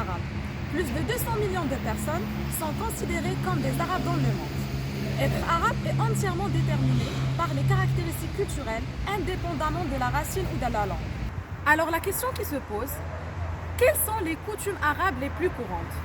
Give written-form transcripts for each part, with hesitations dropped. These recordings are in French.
arabe. Plus de 200 millions de personnes sont considérées comme des arabes dans le monde. Être arabe est entièrement déterminé par les caractéristiques culturelles, indépendamment de la racine ou de la langue. Alors la question qui se pose, quelles sont les coutumes arabes les plus courantes?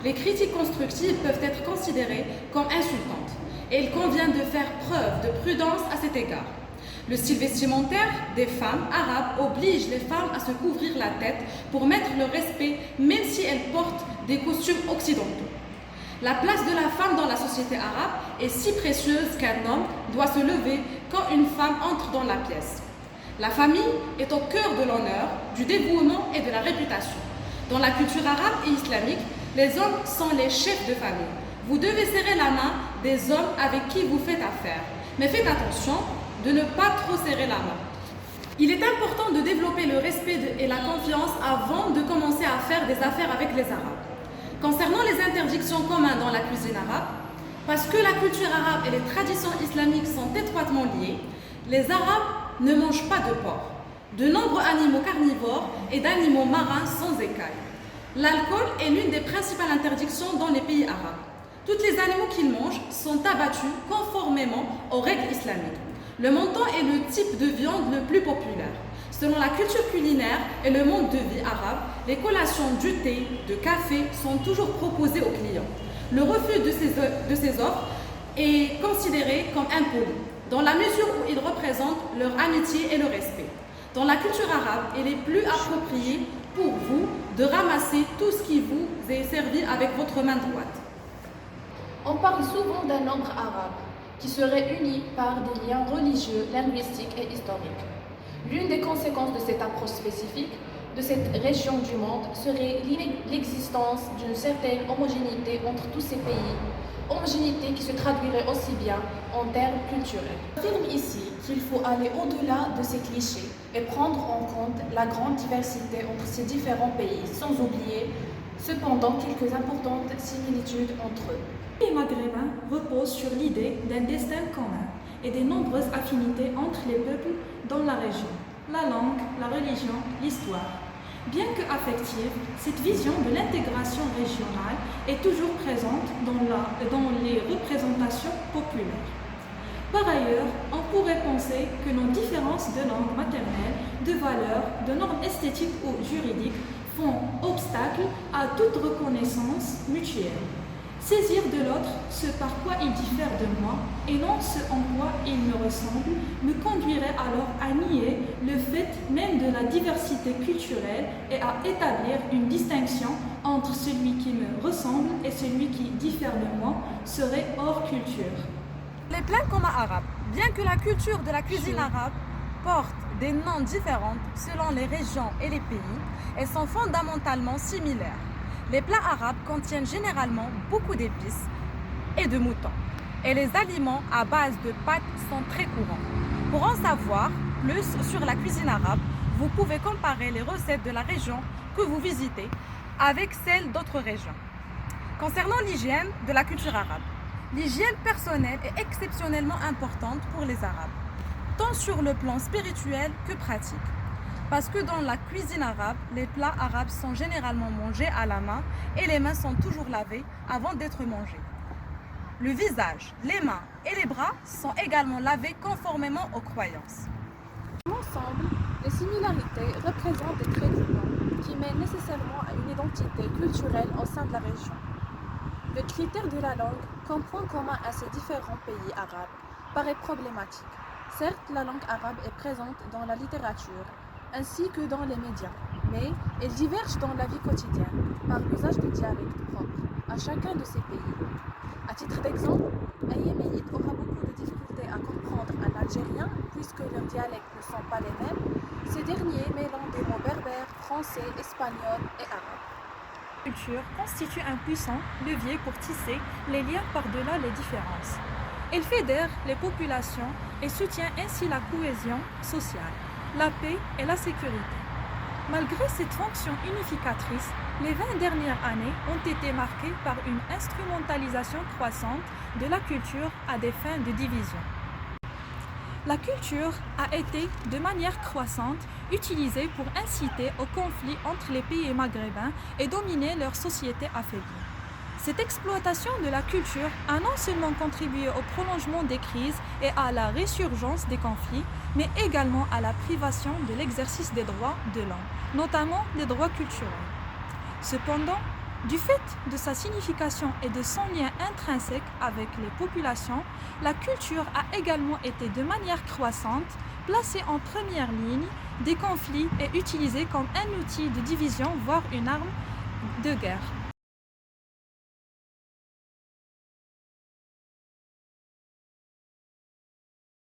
Les critiques constructives peuvent être considérées comme insultantes et il convient de faire preuve de prudence à cet égard. Le style vestimentaire des femmes arabes oblige les femmes à se couvrir la tête pour mettre le respect même si elles portent des costumes occidentaux. La place de la femme dans la société arabe est si précieuse qu'un homme doit se lever quand une femme entre dans la pièce. La famille est au cœur de l'honneur, du dévouement et de la réputation. Dans la culture arabe et islamique, les hommes sont les chefs de famille. Vous devez serrer la main des hommes avec qui vous faites affaire. Mais faites attention de ne pas trop serrer la main. Il est important de développer le respect et la confiance avant de commencer à faire des affaires avec les Arabes. Concernant les interdictions communes dans la cuisine arabe, parce que la culture arabe et les traditions islamiques sont étroitement liées, les Arabes ne mangent pas de porc, de nombreux animaux carnivores et d'animaux marins sans écailles. L'alcool est l'une des principales interdictions dans les pays arabes. Tous les animaux qu'ils mangent sont abattus conformément aux règles islamiques. Le menton est le type de viande le plus populaire. Selon la culture culinaire et le mode de vie arabe, les collations du thé, de café sont toujours proposées aux clients. Le refus de ces offres est considéré comme impoli, dans la mesure où ils représentent leur amitié et le respect. Dans la culture arabe, il est plus approprié pour vous de ramasser tout ce qui vous est servi avec votre main droite. On parle souvent d'un nombre arabe qui serait uni par des liens religieux, linguistiques et historiques. L'une des conséquences de cette approche spécifique de cette région du monde serait l'existence d'une certaine homogénéité entre tous ces pays, homogénéité qui se traduirait aussi bien en termes culturels. J'affirme ici qu'il faut aller au-delà de ces clichés et prendre en compte la grande diversité entre ces différents pays, sans oublier cependant quelques importantes similitudes entre eux. Les Maghrébins reposent sur l'idée d'un destin commun et des nombreuses affinités entre les peuples dans la région, la langue, la religion, l'histoire. Bien que affective, cette vision de l'intégration régionale est toujours présente dans les représentations populaires. Par ailleurs, on pourrait penser que nos différences de langue maternelle, de valeurs, de normes esthétiques ou juridiques font obstacle à toute reconnaissance mutuelle. Saisir de l'autre ce par quoi il diffère de moi et non ce en quoi il me ressemble me conduirait alors à nier le fait même de la diversité culturelle et à établir une distinction entre celui qui me ressemble et celui qui diffère de moi serait hors culture. Les plats communs arabes, bien que la culture de la cuisine arabe porte des noms différents selon les régions et les pays, elles sont fondamentalement similaires. Les plats arabes contiennent généralement beaucoup d'épices et de moutons, et les aliments à base de pâtes sont très courants. Pour en savoir plus sur la cuisine arabe, vous pouvez comparer les recettes de la région que vous visitez avec celles d'autres régions. Concernant l'hygiène de la culture arabe, l'hygiène personnelle est exceptionnellement importante pour les Arabes, tant sur le plan spirituel que pratique. Parce que dans la cuisine arabe, les plats arabes sont généralement mangés à la main et les mains sont toujours lavées avant d'être mangées. Le visage, les mains et les bras sont également lavés conformément aux croyances. Ensemble, les similarités représentent des traits d'union qui mènent nécessairement à une identité culturelle au sein de la région. Le critère de la langue comme point commun à ces différents pays arabes paraît problématique. Certes, la langue arabe est présente dans la littérature ainsi que dans les médias, mais elle diverge dans la vie quotidienne par l'usage de dialectes propres à chacun de ces pays. À titre d'exemple, un Yéménite aura beaucoup de difficultés à comprendre un Algérien puisque leurs dialectes ne sont pas les mêmes, ces derniers mêlant des mots berbères, français, espagnols et arabes. La culture constitue un puissant levier pour tisser les liens par-delà les différences. Elle fédère les populations et soutient ainsi la cohésion sociale, la paix et la sécurité. Malgré cette fonction unificatrice, les 20 dernières années ont été marquées par une instrumentalisation croissante de la culture à des fins de division. La culture a été, de manière croissante, utilisée pour inciter au conflit entre les pays maghrébins et dominer leur société affaiblie. Cette exploitation de la culture a non seulement contribué au prolongement des crises et à la résurgence des conflits, mais également à la privation de l'exercice des droits de l'homme, notamment des droits culturels. Cependant, Du fait de sa signification et de son lien intrinsèque avec les populations, la culture a également été de manière croissante placée en première ligne des conflits et utilisée comme un outil de division, voire une arme de guerre.